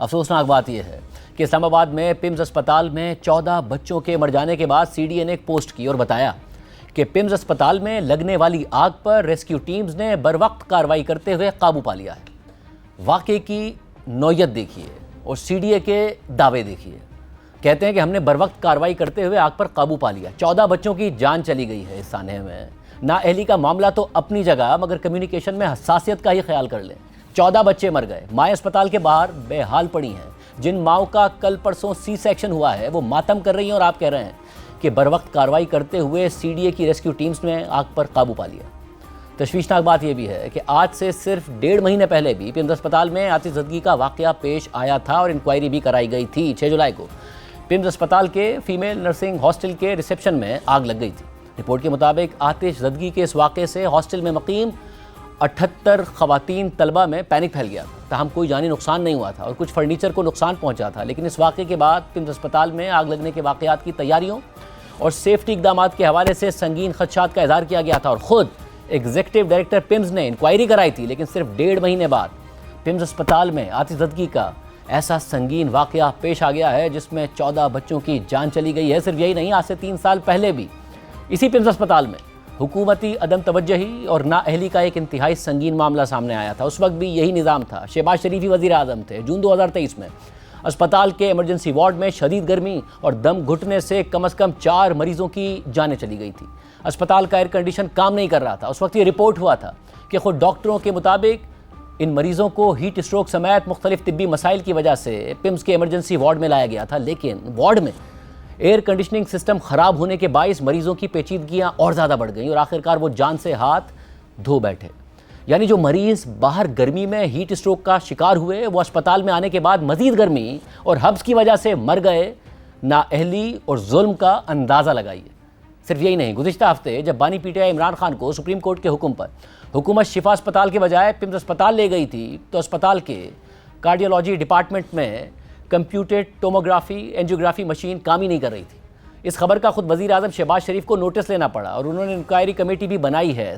افسوسناک بات یہ ہے کہ اسلام آباد میں پمز اسپتال میں 14 بچوں کے مر جانے کے بعد سی ڈی اے نے ایک پوسٹ کی اور بتایا کہ پمز اسپتال میں لگنے والی آگ پر ریسکیو ٹیمز نے بروقت کارروائی کرتے ہوئے قابو پا لیا ہے۔ واقعے کی نوعیت دیکھیے اور سی ڈی اے کے دعوے دیکھیے۔ کہتے ہیں کہ ہم نے بروقت کارروائی کرتے ہوئے آگ پر قابو پا لیا۔ 14 بچوں کی جان چلی گئی ہے اس سانحے میں۔ نااہلی کا معاملہ تو اپنی جگہ، مگر کمیونیکیشن میں حساسیت کا ہی خیال کر لیں۔ 14 بچے مر گئے۔ مائیں اسپتال کے باہر بے حال پڑی ہیں۔ جن ماؤں کا کل پرسوں سی سیکشن ہوا ہے وہ ماتم کر رہی ہیں، اور آپ کہہ رہے ہیں کہ بروقت کارروائی کرتے ہوئے سی ڈی اے کی ریسکیو ٹیمز نے آگ پر قابو پا لیا۔ تشویشناک بات یہ بھی ہے کہ آج سے صرف 1.5 مہینے پہلے بھی پمز اسپتال میں آتش زدگی کا واقعہ پیش آیا تھا اور انکوائری بھی کرائی گئی تھی۔ 6 جولائی کو پمز اسپتال کے فیمیل نرسنگ ہاسٹل کے ریسیپشن میں آگ لگ گئی تھی۔ رپورٹ کے مطابق آتش زدگی کے اس واقعے سے ہاسٹل میں مقیم 78 خواتین طلبہ میں پینک پھیل گیا تھا۔ تاہم کوئی جانی نقصان نہیں ہوا تھا اور کچھ فرنیچر کو نقصان پہنچا تھا، لیکن اس واقعے کے بعد پمز اسپتال میں آگ لگنے کے واقعات کی تیاریوں اور سیفٹی اقدامات کے حوالے سے سنگین خدشات کا اظہار کیا گیا تھا، اور خود ایگزیکٹو ڈائریکٹر پمز نے انکوائری کرائی تھی، لیکن صرف 1.5 مہینے بعد پمز اسپتال میں آتش زدگی کا ایسا سنگین واقعہ پیش آ گیا ہے جس میں 14 بچوں کی جان چلی گئی ہے۔ صرف یہی نہیں، آج سے 3 سال پہلے بھی اسی پمز اسپتال میں حکومتی عدم توجہی اور نااہلی کا ایک انتہائی سنگین معاملہ سامنے آیا تھا۔ اس وقت بھی یہی نظام تھا۔ شہباز شریف ہی وزیر اعظم تھے۔ جون 2023 میں اسپتال کے ایمرجنسی وارڈ میں شدید گرمی اور دم گھٹنے سے کم از کم 4 مریضوں کی جانیں چلی گئی تھی۔ اسپتال کا ایئر کنڈیشن کام نہیں کر رہا تھا۔ اس وقت یہ رپورٹ ہوا تھا کہ خود ڈاکٹروں کے مطابق ان مریضوں کو ہیٹ اسٹروک سمیت مختلف طبی مسائل کی وجہ سے پمز کے ایمرجنسی وارڈ میں لایا گیا تھا، لیکن وارڈ میں ایئر کنڈیشننگ سسٹم خراب ہونے کے باعث مریضوں کی پیچیدگیاں اور زیادہ بڑھ گئیں اور آخرکار وہ جان سے ہاتھ دھو بیٹھے۔ یعنی جو مریض باہر گرمی میں ہیٹ اسٹروک کا شکار ہوئے، وہ اسپتال میں آنے کے بعد مزید گرمی اور حبس کی وجہ سے مر گئے۔ نااہلی اور ظلم کا اندازہ لگائیے۔ صرف یہی نہیں، گزشتہ ہفتے جب بانی P T I Imran Khan کو سپریم کورٹ کے حکم پر حکومت شفا اسپتال کے بجائے پمز اسپتال لے گئی تھی، تو اسپتال کے کارڈیولوجی ڈپارٹمنٹ میں کمپیوٹڈ ٹوموگرافی اینجیوگرافی مشین کام ہی نہیں کر رہی تھی۔ اس خبر کا خود وزیر اعظم شہباز شریف کو نوٹس لینا پڑا اور انہوں نے انکوائری کمیٹی بھی بنائی ہے۔